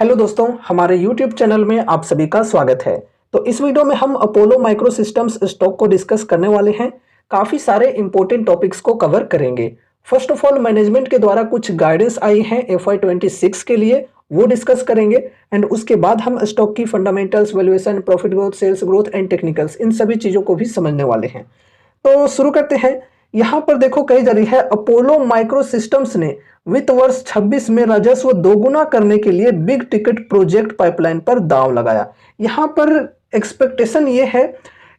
Hello दोस्तों, हमारे YouTube channel में आप सभी का स्वागत है। तो इस वीडियो में हम अपोलो माइक्रो सिस्टम्स स्टॉक को डिस्कस करने वाले हैं। काफ़ी सारे इंपॉर्टेंट टॉपिक्स को कवर करेंगे। फर्स्ट ऑफ ऑल, मैनेजमेंट के द्वारा कुछ गाइडेंस आई हैं FY26 के लिए, वो डिस्कस करेंगे। एंड उसके बाद हम स्टॉक की fundamentals, valuation, profit growth, sales growth and technicals, इन सभी चीज़ों को भी समझने वाले हैं। तो शुरू करते हैं। यहां पर देखो कही जा रही है, अपोलो माइक्रो सिस्टम्स ने वित्त वर्ष 26 में राजस्व दोगुना करने के लिए बिग टिकट प्रोजेक्ट पाइपलाइन पर दांव लगाया। यहां पर एक्सपेक्टेशन ये है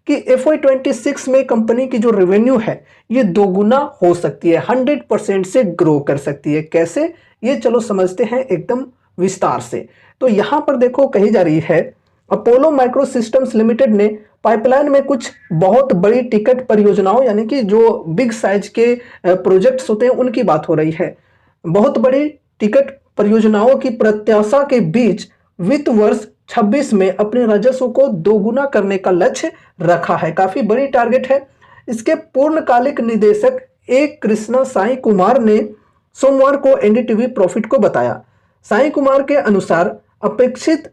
कि FY26 में कंपनी की जो रेवेन्यू है ये दोगुना हो सकती है, 100% से ग्रो कर सकती है। कैसे, ये चलो समझते हैं एकदम विस्तार से। तो यहां पर देखो कही जा रही है, अपोलो माइक्रो सिस्टम्स लिमिटेड ने पाइपलाइन में कुछ बहुत बड़ी टिकट परियोजनाओं, यानी कि जो बिग साइज के प्रोजेक्ट्स होते हैं उनकी बात हो रही है। बहुत बड़ी टिकट परियोजनाओं की प्रत्याशा के बीच वित्त वर्ष 26 में अपने राजस्व को दोगुना करने का लक्ष्य रखा है। काफी बड़ी टारगेट है। इसके पूर्णकालिक निदेशक ए कृष्णा साई कुमार ने सोमवार को एनडीटीवी प्रॉफिट को बताया। साई कुमार के अनुसार अपेक्षित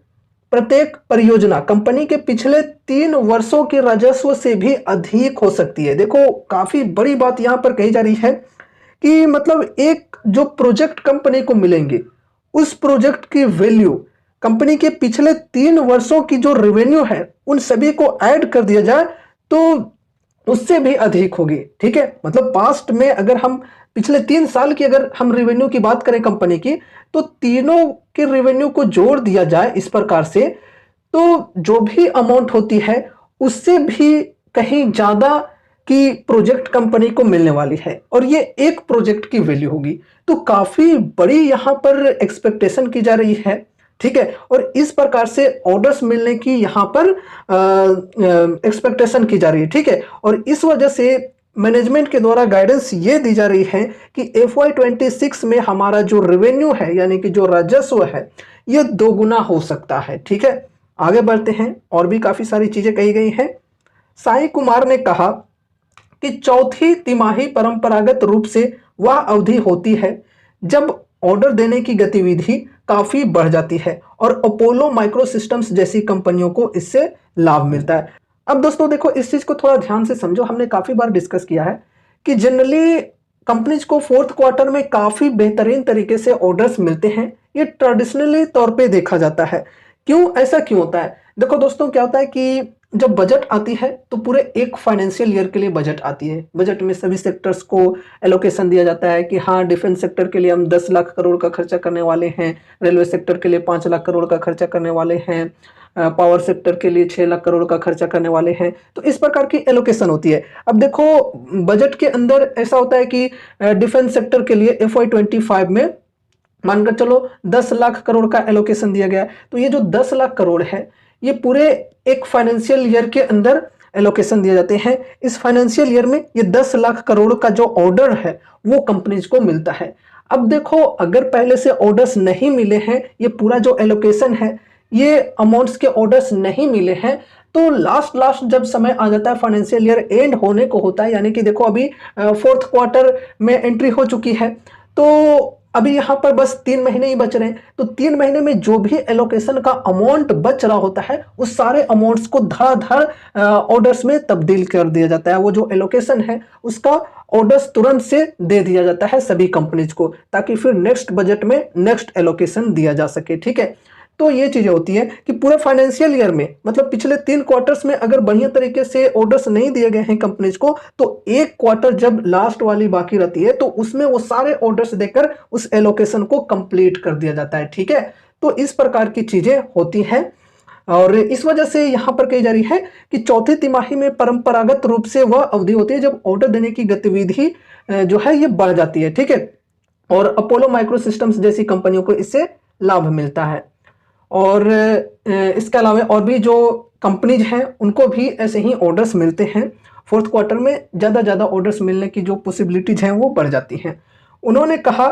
प्रत्येक परियोजना कंपनी के पिछले 3 वर्षों के राजस्व से भी अधिक हो सकती है। देखो, काफी बड़ी बात यहां पर कही जा रही है कि मतलब एक जो प्रोजेक्ट कंपनी को मिलेंगे, उस प्रोजेक्ट की वैल्यू कंपनी के पिछले 3 वर्षों की जो रेवेन्यू है उन सभी को ऐड कर दिया जाए तो उससे भी अधिक होगी। ठीक है, मतलब पास्ट में अगर हम पिछले 3 साल की अगर हम रेवेन्यू की बात करें कंपनी की, तो तीनों के रेवेन्यू को जोड़ दिया जाए इस प्रकार से, तो जो भी अमाउंट होती है उससे भी कहीं ज्यादा की प्रोजेक्ट कंपनी को मिलने वाली है, और ये एक प्रोजेक्ट की वैल्यू होगी। तो काफी बड़ी यहां पर एक्सपेक्टेशन की जा रही है। ठीक है, और इस प्रकार से ऑर्डर्स मिलने की यहां पर एक्सपेक्टेशन की जा रही है। ठीक है, और इस वजह से मैनेजमेंट के द्वारा गाइडेंस ये दी जा रही है कि FY26 में हमारा जो रेवेन्यू है, यानी कि जो राजस्व है, ये दोगुना हो सकता है। ठीक है, आगे बढ़ते हैं। और भी काफी सारी चीजें कही गई हैं। साई कुमार ने कहा कि चौथी तिमाही परंपरागत रूप से वह अवधि होती है जब ऑर्डर देने की गतिविधि काफी बढ़ जाती है और अपोलो माइक्रो सिस्टम्स जैसी कंपनियों को इससे लाभ मिलता है। अब दोस्तों देखो, इस चीज को थोड़ा ध्यान से समझो। हमने काफी बार डिस्कस किया है कि जनरली कंपनीज को फोर्थ क्वार्टर में काफी बेहतरीन तरीके से ऑर्डर्स मिलते हैं। ये ट्रेडिशनली तौर पे देखा जाता है। क्यों, ऐसा क्यों होता है? देखो दोस्तों, क्या होता है कि जब बजट आती है तो पूरे एक फाइनेंशियल ईयर के लिए बजट आती है। बजट में सभी सेक्टर्स को एलोकेशन दिया जाता है कि हाँ, डिफेंस सेक्टर के लिए हम 10 लाख करोड़ का खर्चा करने वाले हैं, रेलवे सेक्टर के लिए 5 लाख करोड़ का खर्चा करने वाले हैं, पावर सेक्टर के लिए 6 लाख करोड़ का खर्चा करने वाले हैं। तो इस प्रकार की एलोकेशन होती है। अब देखो, बजट के अंदर ऐसा होता है कि डिफेंस सेक्टर के लिए FY25 में मानकर चलो 10 लाख करोड़ का एलोकेशन दिया गया। तो ये जो 10 लाख करोड़ है, ये पूरे एक फाइनेंशियल ईयर के अंदर एलोकेशन दिए जाते हैं। इस फाइनेंशियल ईयर में ये 10 लाख करोड़ का जो ऑर्डर है वो कंपनीज को मिलता है। अब देखो, अगर पहले से ऑर्डर्स नहीं मिले हैं, ये पूरा जो एलोकेशन है, ये अमाउंट्स के ऑर्डर्स नहीं मिले हैं, तो लास्ट जब समय आ जाता है, फाइनेंशियल ईयर एंड होने को होता है, यानी कि देखो अभी फोर्थ क्वार्टर में एंट्री हो चुकी है, तो अभी यहां पर बस 3 महीने ही बच रहे हैं। तो 3 महीने में जो भी एलोकेशन का अमाउंट बच रहा होता है, उस सारे अमाउंट्स को धड़ाधड़ ऑर्डर्स में तब्दील कर दिया जाता है। वो जो एलोकेशन है उसका ऑर्डर्स तुरंत से दे दिया जाता है सभी कंपनीज को, ताकि फिर नेक्स्ट बजट में नेक्स्ट एलोकेशन दिया जा सके। ठीक है, तो ये चीजें होती है कि पूरे फाइनेंशियल ईयर में, मतलब पिछले 3 क्वार्टर्स में अगर बढ़िया तरीके से ऑर्डर्स नहीं दिए गए हैं कंपनीज को, तो एक क्वार्टर जब लास्ट वाली बाकी रहती है तो उसमें वो सारे ऑर्डर्स देकर उस एलोकेशन को कंप्लीट कर दिया जाता है। ठीक है, तो इस प्रकार की चीजें होती हैं, और इस वजह से यहां पर कही जा रही है कि चौथी तिमाही में परंपरागत रूप से वह अवधि होती है जब ऑर्डर देने की गतिविधि जो है ये बढ़ जाती है। ठीक है, और अपोलो माइक्रो सिस्टम्स जैसी कंपनियों को इससे लाभ मिलता है। और इसके अलावा और भी जो कंपनीज हैं उनको भी ऐसे ही ऑर्डर्स मिलते हैं। फोर्थ क्वार्टर में ज़्यादा ऑर्डर्स मिलने की जो पॉसिबिलिटीज हैं वो बढ़ जाती हैं। उन्होंने कहा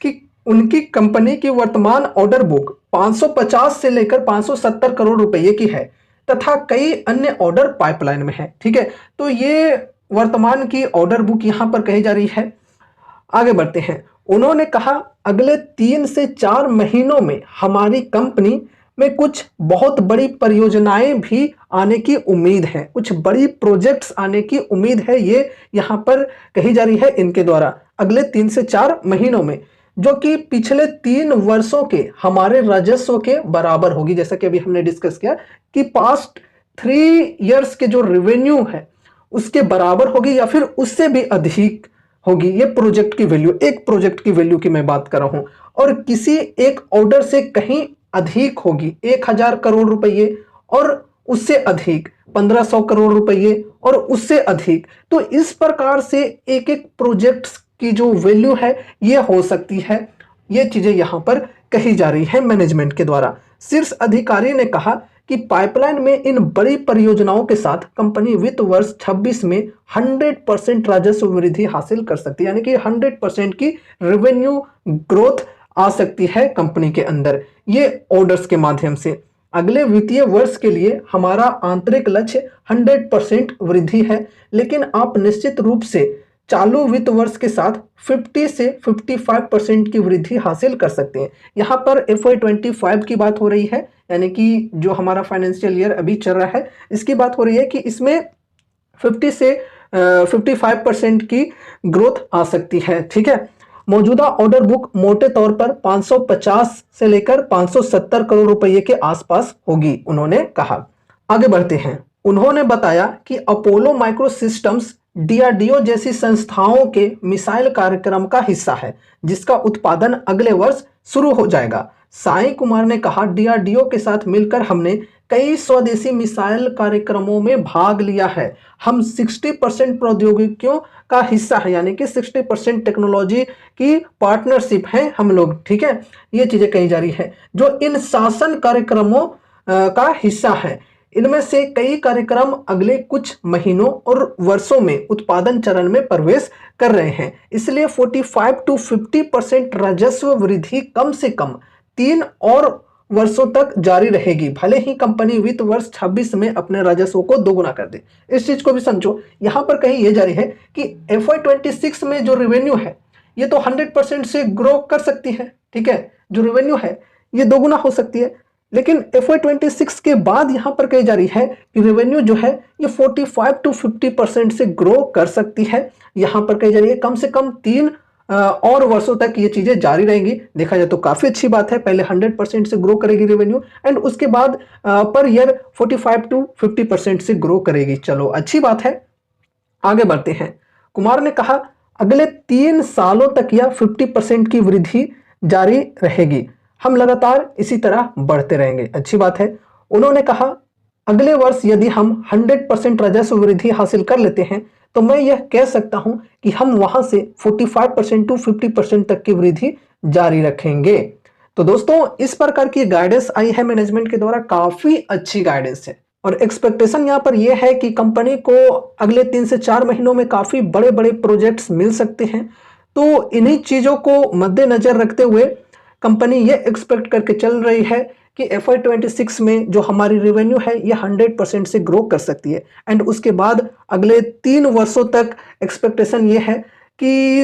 कि उनकी कंपनी की वर्तमान ऑर्डर बुक 550 से लेकर 570 करोड़ रुपए की है, तथा कई अन्य ऑर्डर पाइपलाइन में है। ठीक है, तो ये वर्तमान की ऑर्डर बुक यहाँ पर कही जा रही है। आगे बढ़ते हैं। उन्होंने कहा अगले 3 से 4 महीनों में हमारी कंपनी में कुछ बहुत बड़ी परियोजनाएं भी आने की उम्मीद है, कुछ बड़ी प्रोजेक्ट्स आने की उम्मीद है, ये यहाँ पर कही जा रही है इनके द्वारा अगले 3 से 4 महीनों में, जो कि पिछले 3 वर्षों के हमारे राजस्व के बराबर होगी। जैसा कि अभी हमने डिस्कस किया कि पास्ट 3 इयर्स के जो रेवेन्यू है उसके बराबर होगी या फिर उससे भी अधिक होगी। ये प्रोजेक्ट की वैल्यू, एक प्रोजेक्ट की वैल्यू की मैं बात कर रहा हूं, और किसी एक ऑर्डर से कहीं अधिक होगी, 1000 करोड़ रुपए और उससे अधिक, 1500 करोड़ रुपए और उससे अधिक। तो इस प्रकार से एक एक प्रोजेक्ट की जो वैल्यू है ये हो सकती है। ये चीजें यहां पर कही जा रही है मैनेजमेंट के द्वारा। शीर्ष अधिकारी ने कहा कि पाइपलाइन में इन बड़ी परियोजनाओं के साथ कंपनी वित्त वर्ष 26 में 100% राजस्व वृद्धि हासिल कर सकती है, यानी कि 100% की रेवेन्यू ग्रोथ आ सकती है कंपनी के अंदर ये ऑर्डर्स के माध्यम से। अगले वित्तीय वर्ष के लिए हमारा आंतरिक लक्ष्य 100% वृद्धि है, लेकिन आप निश्चित रूप से चालू वित्त वर्ष के साथ 50 से 55% की वृद्धि हासिल कर सकते हैं। यहाँ पर FY25 की बात हो रही है, यानी कि जो हमारा फाइनेंशियल ईयर अभी चल रहा है इसकी बात हो रही है कि इसमें 50 से 55% की ग्रोथ आ सकती है। ठीक है, मौजूदा ऑर्डर बुक मोटे तौर पर 550 से लेकर 570 करोड़ रुपए के आसपास होगी, उन्होंने कहा। आगे बढ़ते हैं। उन्होंने बताया कि अपोलो माइक्रो सिस्टम्स DRDO जैसी संस्थाओं के मिसाइल कार्यक्रम का हिस्सा है, जिसका उत्पादन अगले वर्ष शुरू हो जाएगा। साई कुमार ने कहा DRDO के साथ मिलकर हमने कई स्वदेशी मिसाइल कार्यक्रमों में भाग लिया है। हम 60% प्रौद्योगिकियों का हिस्सा है, यानी कि 60% टेक्नोलॉजी की पार्टनरशिप है हम लोग। ठीक है, ये चीजें कही जा रही है जो इन शासन कार्यक्रमों का हिस्सा है। इनमें से कई कार्यक्रम अगले कुछ महीनों और वर्षों में उत्पादन चरण में प्रवेश कर रहे हैं, इसलिए 45 to 50% राजस्व वृद्धि कम से कम 3 और वर्षों तक जारी रहेगी, भले ही कंपनी वित्त वर्ष 26 में अपने राजस्व को दोगुना कर दे। इस चीज को भी समझो, यहां पर कहीं यह जारी है कि FY26 में जो रेवेन्यू है ये तो 100% से ग्रो कर सकती है। ठीक है, जो रेवेन्यू है ये दोगुना हो सकती है, लेकिन FY26 के बाद यहां पर कही जा रही है कि रेवेन्यू जो है ये 45 to 50% से ग्रो कर सकती है। यहां पर कही जा रही है कम से कम 3 और वर्षों तक ये चीजें जारी रहेंगी। देखा जाए तो काफी अच्छी बात है, पहले 100% से ग्रो करेगी रेवेन्यू एंड उसके बाद पर ईयर 45 to 50% से ग्रो करेगी। चलो अच्छी बात है, आगे बढ़ते हैं। कुमार ने कहा अगले 3 सालों तक यह 50% की वृद्धि जारी रहेगी, हम लगातार इसी तरह बढ़ते रहेंगे। अच्छी बात है। उन्होंने कहा अगले वर्ष यदि हम 100% राजस्व वृद्धि हासिल कर लेते हैं तो मैं यह कह सकता हूं कि हम वहां से 45% to 50% तक की वृद्धि जारी रखेंगे। तो दोस्तों इस प्रकार की गाइडेंस आई है मैनेजमेंट के द्वारा, काफी अच्छी गाइडेंस है और एक्सपेक्टेशन यहाँ पर यह है कि कंपनी को अगले 3 से 4 महीनों में काफी बड़े बड़े प्रोजेक्ट्स मिल सकते हैं। तो इन्हीं चीजों को मद्देनजर रखते हुए कंपनी ये एक्सपेक्ट करके चल रही है कि FY26 में जो हमारी रेवेन्यू है ये 100% से ग्रो कर सकती है एंड उसके बाद अगले 3 वर्षों तक एक्सपेक्टेशन ये है कि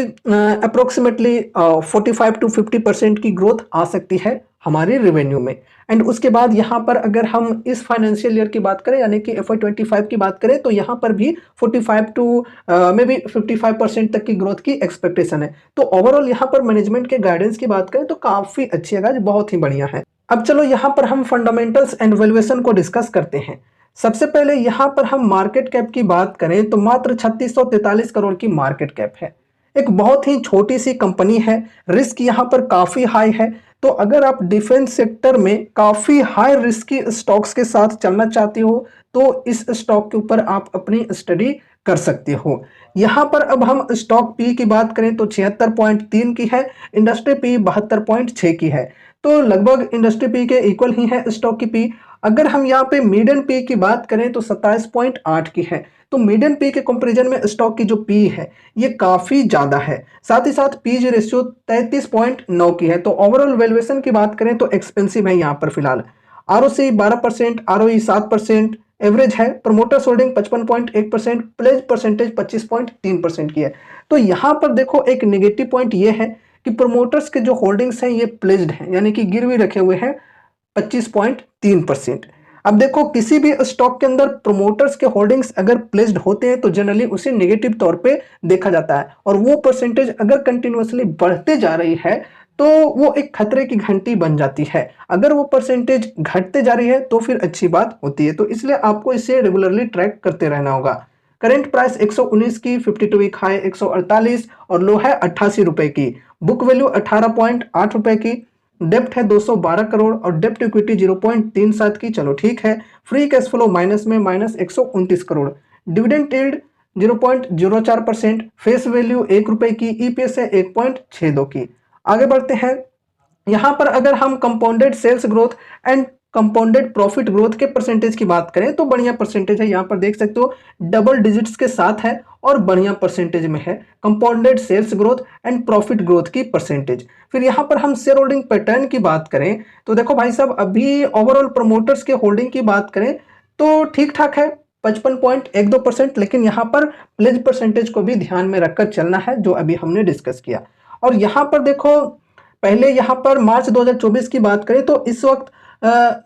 अप्रोक्सीमेटली 45 to 50% की ग्रोथ आ सकती है हमारी रेवेन्यू में। एंड उसके बाद यहाँ पर अगर हम इस फाइनेंशियल ईयर की बात करें यानी कि FY25 की बात करें तो यहाँ पर भी 45 to मे बी 55% तक की ग्रोथ की एक्सपेक्टेशन है। तो ओवरऑल यहाँ पर मैनेजमेंट के गाइडेंस की बात करें तो काफी अच्छी है, बहुत ही बढ़िया है। अब चलो यहाँ पर हम फंडामेंटल्स एंड वैल्यूएशन को डिस्कस करते हैं। सबसे पहले यहाँ पर हम मार्केट कैप की बात करें तो मात्र 3643 करोड़ की मार्केट कैप है, एक बहुत ही छोटी सी कंपनी है। रिस्क यहाँ पर काफी हाई है, तो अगर आप डिफेंस सेक्टर में काफी हाई रिस्क की स्टॉक्स के साथ चलना चाहते हो तो इस स्टॉक के ऊपर आप अपनी स्टडी कर सकते हो। यहाँ पर अब हम स्टॉक पी की बात करें तो 76.3 की है, इंडस्ट्री पी 72.6 की है, तो लगभग इंडस्ट्री पी के इक्वल ही है स्टॉक की पी। अगर हम यहाँ पे मीडियन पी की बात करें तो 27.8 की है, तो मीडियन पी के कंपैरिजन में स्टॉक की जो पी है ये काफी ज्यादा है। साथ ही साथ पीजी रेशियो 33.9 की है। तो ओवरऑल वैल्यूएशन की बात करें तो एक्सपेंसिव है यहाँ पर फिलहाल। ROC 12%, ROE 7%, एवरेज है। प्रमोटर्स होल्डिंग 55.1%, प्लेज परसेंटेज 25.3% की है। तो यहाँ पर देखो एक नेगेटिव पॉइंट ये है कि प्रोमोटर्स के जो होल्डिंग्स हैं ये प्लेज्ड हैं, यानी कि गिरवी रखे हुए हैं 25.3%। अब देखो किसी भी स्टॉक के अंदर प्रोमोटर्स के होल्डिंग्स अगर प्लेस्ड होते हैं तो जनरली उसे नेगेटिव तौर पे देखा जाता है, और वो परसेंटेज अगर कंटिन्यूअसली बढ़ते जा रही है तो वो एक खतरे की घंटी बन जाती है। अगर वो परसेंटेज घटते जा रही है तो फिर अच्छी बात होती है, तो इसलिए आपको इसे रेगुलरली ट्रैक करते रहना होगा। करंट प्राइस 119 की, 52 वीक हाई 148 और लो है 88 रुपए की। बुक वैल्यू 18.8 रुपए की। डेप्ट है 212 करोड़ और डेप्ट इक्विटी 0.37 की। चलो ठीक है। फ्री कैश फ्लो माइनस में -129 crore. Dividend yield 0.04%। Face value 1 रुपए की। ईपीएस है 1.62 की। आगे बढ़ते हैं। यहां पर अगर हम compounded sales growth and compounded profit growth के परसेंटेज की बात करें तो बढ़िया परसेंटेज है, यहां पर देख सकते हो डबल डिजिट्स के साथ है और बढ़िया परसेंटेज में है compounded sales growth and profit growth की परसेंटेज। फिर यहां पर हम शेयर होल्डिंग पैटर्न की बात करें तो देखो भाई साहब, अभी ओवरऑल प्रमोटर्स के होल्डिंग की बात करें तो ठीक ठाक है 55.12%, लेकिन यहां पर प्लेज परसेंटेज को भी ध्यान में रखकर चलना है जो अभी हमने डिस्कस किया। और यहां पर देखो, पहले यहाँ पर मार्च 2024 की बात करें तो इस वक्त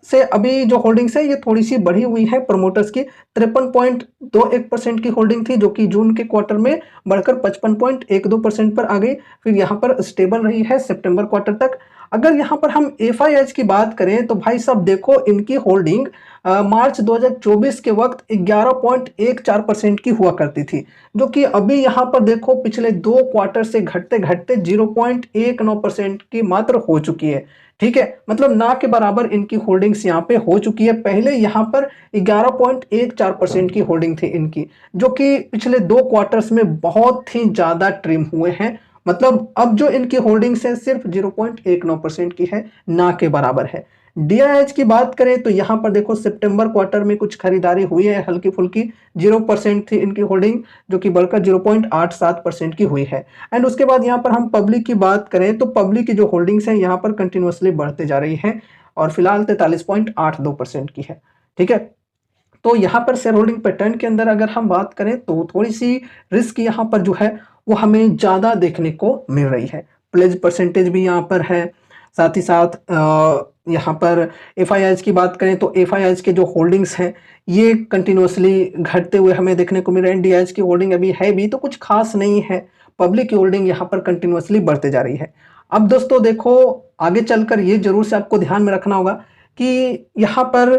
से अभी जो होल्डिंग्स है ये थोड़ी सी बढ़ी हुई है। प्रमोटर्स की 53.21% की होल्डिंग थी जो कि जून के क्वार्टर में बढ़कर 55.12% पर आ गई, फिर यहाँ पर स्टेबल रही है सितंबर क्वार्टर तक। अगर यहाँ पर हम एफआईएच की बात करें तो भाई साहब देखो, इनकी होल्डिंग मार्च 2024 के वक्त 11.14% की हुआ करती थी, जो कि अभी यहाँ पर देखो पिछले 2 क्वार्टर से घटते घटते 0.19% की मात्र हो चुकी है। ठीक है, मतलब ना के बराबर इनकी होल्डिंग्स यहाँ पे हो चुकी है। पहले यहाँ पर 11.14% की होल्डिंग थी इनकी, जो कि पिछले 2 क्वार्टर्स में बहुत ही ज्यादा ट्रिम हुए हैं। मतलब अब जो इनकी होल्डिंग्स है सिर्फ 0.19% की है, ना के बराबर है। डीआईएच की बात करें तो यहां पर देखो सितंबर क्वार्टर में कुछ खरीदारी हुई है हल्की फुल्की, 0% थी इनकी होल्डिंग जो कि बढ़कर 0.87% की हुई है। एंड उसके बाद यहां पर हम पब्लिक की बात करें तो पब्लिक की जो होल्डिंग्स है यहां पर कंटिन्यूअसली बढ़ते जा रही है और फिलहाल 43.82% की है। ठीक है, तो यहाँ पर शेयर होल्डिंग पैटर्न के अंदर अगर हम बात करें तो थोड़ी सी रिस्क यहाँ पर जो है वो हमें ज़्यादा देखने को मिल रही है। प्लेज परसेंटेज भी यहाँ पर है, साथ ही साथ यहाँ पर एफआईआईज की बात करें तो एफआईआईज के जो होल्डिंग्स हैं ये कंटिन्यूअसली घटते हुए हमें देखने को मिल रहे हैं। डीआईएच की होल्डिंग अभी है भी तो कुछ खास नहीं है। पब्लिक की होल्डिंग यहाँ पर कंटिन्यूअसली बढ़ते जा रही है। अब दोस्तों देखो, आगे चलकर ये जरूर से आपको ध्यान में रखना होगा कि यहाँ पर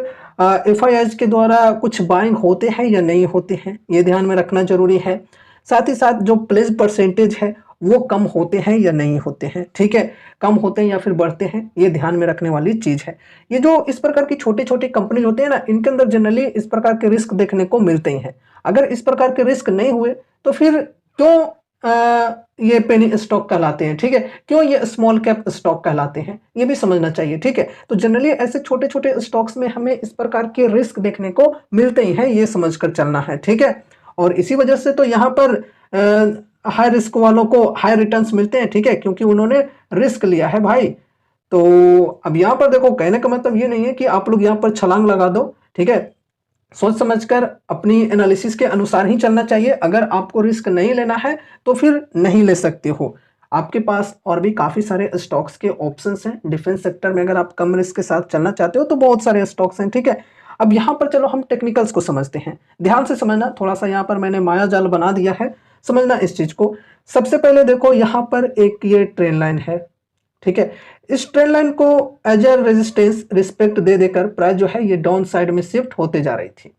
एफआईआईज के द्वारा कुछ बाइंग होते हैं या नहीं होते हैं, ये ध्यान में रखना जरूरी है। साथ ही साथ जो प्लेज परसेंटेज है वो कम होते हैं या नहीं होते हैं। ठीक है, कम होते हैं या फिर बढ़ते हैं, ये ध्यान में रखने वाली चीज है। ये जो इस प्रकार की छोटी छोटी कंपनी होते हैं ना, इनके अंदर जनरली इस प्रकार के रिस्क देखने को मिलते ही हैं। अगर इस प्रकार के रिस्क नहीं हुए तो फिर क्यों ये पेनी स्टॉक कहलाते हैं। ठीक है, क्यों ये स्मॉल कैप स्टॉक कहलाते हैं, ये भी समझना चाहिए। ठीक है, तो जनरली ऐसे छोटे छोटे स्टॉक्स में हमें इस प्रकार के रिस्क देखने को मिलते ही हैं, ये समझकर चलना है। ठीक है, और इसी वजह से तो यहाँ पर हाई रिस्क वालों को हाई रिटर्न्स मिलते हैं। ठीक है, क्योंकि उन्होंने रिस्क लिया है भाई। तो अब यहाँ पर देखो, कहने का मतलब ये नहीं है कि आप लोग यहाँ पर छलांग लगा दो। ठीक है, सोच समझकर अपनी एनालिसिस के अनुसार ही चलना चाहिए। अगर आपको रिस्क नहीं लेना है तो फिर नहीं ले सकते हो। आपके पास और भी काफी सारे स्टॉक्स के ऑप्शंस हैं। डिफेंस सेक्टर में अगर आप कम रिस्क के साथ चलना चाहते हो तो बहुत सारे स्टॉक्स हैं। ठीक है, अब यहाँ पर चलो हम टेक्निकल्स को समझते हैं। ध्यान से समझना, थोड़ा सा यहाँ पर मैंने माया जाल बना दिया है, समझना इस चीज को। सबसे पहले देखो, यहाँ पर एक ये ट्रेन लाइन है। ठीक है, इस ट्रेन लाइन को एज ए रेजिस्टेंस रिस्पेक्ट दे देकर प्राइस जो है ये डाउन साइड में शिफ्ट होते जा रही थी।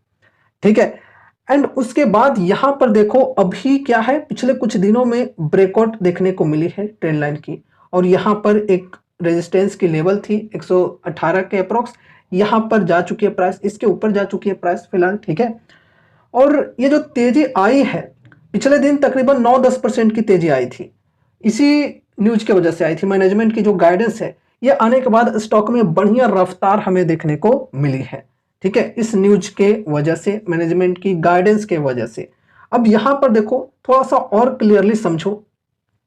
ठीक है, एंड उसके बाद यहां पर देखो अभी क्या है, पिछले कुछ दिनों में ब्रेकआउट देखने को मिली है ट्रेंड लाइन की, और यहां पर एक रेजिस्टेंस की लेवल थी 118 के अप्रोक्स, यहां पर जा चुकी है प्राइस, इसके ऊपर जा चुकी है प्राइस फिलहाल। ठीक है, और ये जो तेजी आई है पिछले दिन तकरीबन 9-10% की तेजी आई थी, इसी न्यूज की वजह से आई थी। मैनेजमेंट की जो गाइडेंस है ये आने के बाद स्टॉक में बढ़िया रफ्तार हमें देखने को मिली है। ठीक है, इस न्यूज के वजह से, मैनेजमेंट की गाइडेंस के वजह से। अब यहां पर देखो, थोड़ा सा और क्लियरली समझो।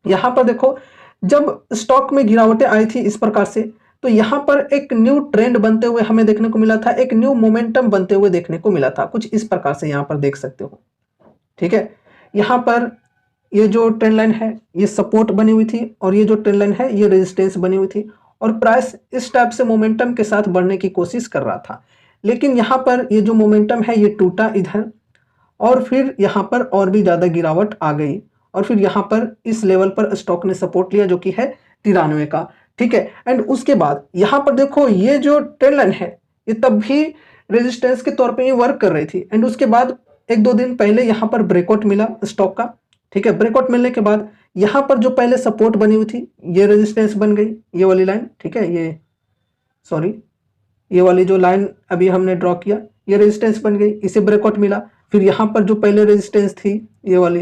यहां पर देखो, जब स्टॉक में गिरावटें आई थी इस प्रकार से, तो यहां पर एक न्यू ट्रेंड बनते हुए हमें देखने को मिला था, एक न्यू मोमेंटम बनते हुए देखने को मिला था, कुछ इस प्रकार से यहां पर देख सकते हो। ठीक है, यहां पर ये जो ट्रेंड लाइन है ये सपोर्ट बनी हुई थी और ये जो ट्रेंड लाइन है ये रेजिस्टेंस बनी हुई थी और प्राइस इस टाइप से मोमेंटम के साथ बढ़ने की कोशिश कर रहा था। लेकिन यहाँ पर ये जो मोमेंटम है ये टूटा इधर और फिर यहाँ पर और भी ज़्यादा गिरावट आ गई और फिर यहाँ पर इस लेवल पर स्टॉक ने सपोर्ट लिया जो कि है 93 का। ठीक है, एंड उसके बाद यहाँ पर देखो ये जो ट्रेंड लाइन है ये तब भी रेजिस्टेंस के तौर पे ये वर्क कर रही थी एंड उसके बाद एक दो दिन पहले यहाँ पर ब्रेकआउट मिला स्टॉक का। ठीक है, ब्रेकआउट मिलने के बाद यहाँ पर जो पहले सपोर्ट बनी हुई थी ये रेजिस्टेंस बन गई, ये वाली लाइन। ठीक है, ये वाली जो लाइन अभी हमने ड्रॉ किया ये रेजिस्टेंस बन गई, इसे ब्रेकआउट मिला। फिर यहाँ पर जो पहले रेजिस्टेंस थी ये वाली,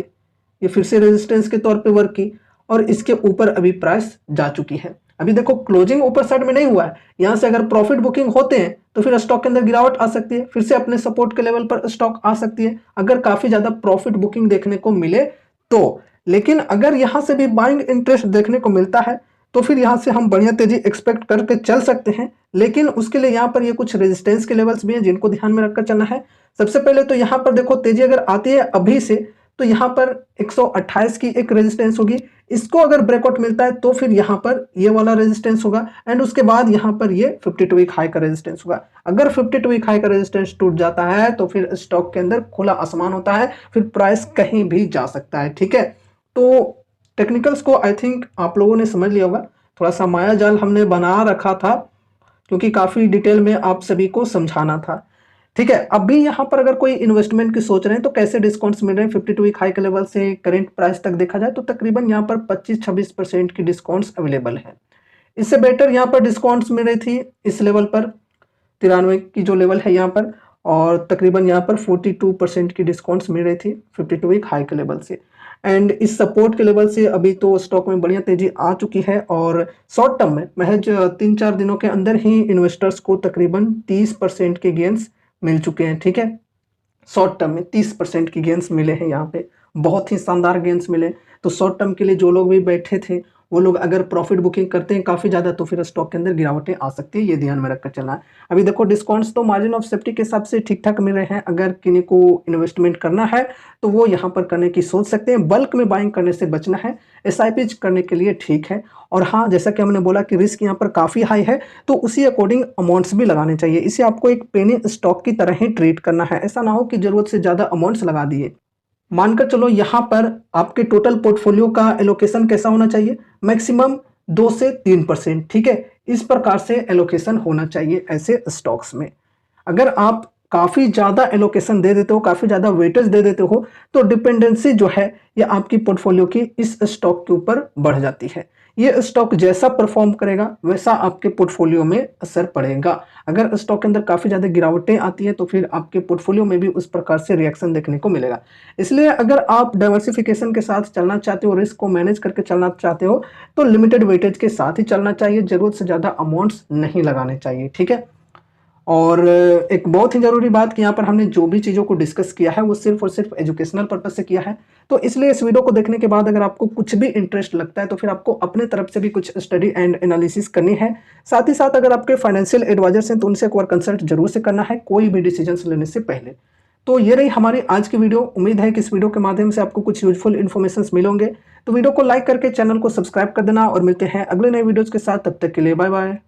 ये फिर से रेजिस्टेंस के तौर पे वर्क की और इसके ऊपर अभी प्राइस जा चुकी है। अभी देखो क्लोजिंग ऊपर साइड में नहीं हुआ है, यहाँ से अगर प्रॉफिट बुकिंग होते हैं तो फिर स्टॉक के अंदर गिरावट आ सकती है, फिर से अपने सपोर्ट के लेवल पर स्टॉक आ सकती है अगर काफी ज्यादा प्रॉफिट बुकिंग देखने को मिले तो। लेकिन अगर यहाँ से भी बाइंग इंटरेस्ट देखने को मिलता है तो फिर यहाँ से हम बढ़िया तेजी एक्सपेक्ट करके चल सकते हैं। लेकिन उसके लिए यहाँ पर ये कुछ रेजिस्टेंस के लेवल्स भी हैं जिनको ध्यान में रखकर चलना है। सबसे पहले तो यहाँ पर देखो तेजी अगर आती है अभी से तो यहाँ पर 128 की एक रेजिस्टेंस होगी, इसको अगर ब्रेकआउट मिलता है तो फिर यहाँ पर ये वाला रेजिस्टेंस होगा एंड उसके बाद यहाँ पर ये 52 वीक हाई का रेजिस्टेंस होगा। अगर 52 वीक हाई का रेजिस्टेंस टूट जाता है तो फिर स्टॉक के अंदर खुला आसमान होता है, फिर प्राइस कहीं भी जा सकता है। ठीक है, तो टेक्निकल्स को आई थिंक आप लोगों ने समझ लिया होगा। थोड़ा सा माया जाल हमने बना रखा था क्योंकि काफ़ी डिटेल में आप सभी को समझाना था। ठीक है, अभी यहाँ पर अगर कोई इन्वेस्टमेंट की सोच रहे हैं तो कैसे डिस्काउंट्स मिल रहे हैं 52 वीक हाई के लेवल से करंट प्राइस तक देखा जाए तो तकरीबन यहाँ पर 25-26% की डिस्काउंट्स अवेलेबल है। इससे बेटर यहाँ पर डिस्काउंट्स मिल रही थी इस लेवल पर 93 की जो लेवल है यहाँ पर, और तकरीबन यहाँ पर 42% की डिस्काउंट्स मिल रही थी 52 वीक हाई के लेवल से। एंड इस सपोर्ट के लेवल से अभी तो स्टॉक में बढ़िया तेजी आ चुकी है और शॉर्ट टर्म में महज 3-4 दिनों के अंदर ही इन्वेस्टर्स को तकरीबन 30% के गेंस मिल चुके हैं। ठीक है, शॉर्ट टर्म में 30% की गेंस मिले हैं, यहाँ पे बहुत ही शानदार गेंस मिले। तो शॉर्ट टर्म के लिए जो लोग भी बैठे थे वो लोग अगर प्रॉफिट बुकिंग करते हैं काफ़ी ज़्यादा तो फिर स्टॉक के अंदर गिरावटें आ सकती है, ये ध्यान में रखकर चलना है। अभी देखो डिस्काउंट्स तो मार्जिन ऑफ सेफ्टी के हिसाब से ठीक ठाक मिल रहे हैं, अगर किन्हीं को इन्वेस्टमेंट करना है तो वो यहाँ पर करने की सोच सकते हैं। बल्क में बाइंग करने से बचना है, SIP करने के लिए ठीक है। और हाँ, जैसा कि हमने बोला कि रिस्क यहाँ पर काफ़ी हाई है तो उसी अकॉर्डिंग अमाउंट्स भी लगाने चाहिए। इसे आपको एक पेनी स्टॉक की तरह ही ट्रीट करना है, ऐसा ना हो कि ज़रूरत से ज़्यादा अमाउंट्स लगा दिए। मानकर चलो यहाँ पर आपके टोटल पोर्टफोलियो का एलोकेशन कैसा होना चाहिए, मैक्सिमम 2 से 3%। ठीक है, इस प्रकार से एलोकेशन होना चाहिए ऐसे स्टॉक्स में। अगर आप काफ़ी ज़्यादा एलोकेशन दे देते हो, काफ़ी ज़्यादा वेटेज दे देते हो तो डिपेंडेंसी जो है ये आपकी पोर्टफोलियो की इस स्टॉक के ऊपर बढ़ जाती है। ये स्टॉक जैसा परफॉर्म करेगा वैसा आपके पोर्टफोलियो में असर पड़ेगा। अगर स्टॉक के अंदर काफ़ी ज़्यादा गिरावटें आती हैं तो फिर आपके पोर्टफोलियो में भी उस प्रकार से रिएक्शन देखने को मिलेगा। इसलिए अगर आप डाइवर्सिफिकेशन के साथ चलना चाहते हो, रिस्क को मैनेज करके चलना चाहते हो तो लिमिटेड वेटेज के साथ ही चलना चाहिए, ज़रूरत से ज़्यादा अमाउंट्स नहीं लगाने चाहिए। ठीक है, और एक बहुत ही ज़रूरी बात कि यहाँ पर हमने जो भी चीज़ों को डिस्कस किया है वो सिर्फ और सिर्फ एजुकेशनल पर्पस से किया है। तो इसलिए इस वीडियो को देखने के बाद अगर आपको कुछ भी इंटरेस्ट लगता है तो फिर आपको अपने तरफ से भी कुछ स्टडी एंड एनालिसिस करनी है। साथ ही साथ अगर आपके फाइनेंशियल एडवाइजर्स हैं तो उनसे एक बार कंसल्ट जरूर से करना है कोई भी डिसीजन लेने से पहले। तो ये रही हमारी आज की वीडियो। उम्मीद है कि इस वीडियो के माध्यम से आपको कुछ यूजफुल इन्फॉर्मेशन मिलेंगे। तो वीडियो को लाइक करके चैनल को सब्सक्राइब कर देना और मिलते हैं अगले नए वीडियोज़ के साथ। तब तक के लिए बाय बाय।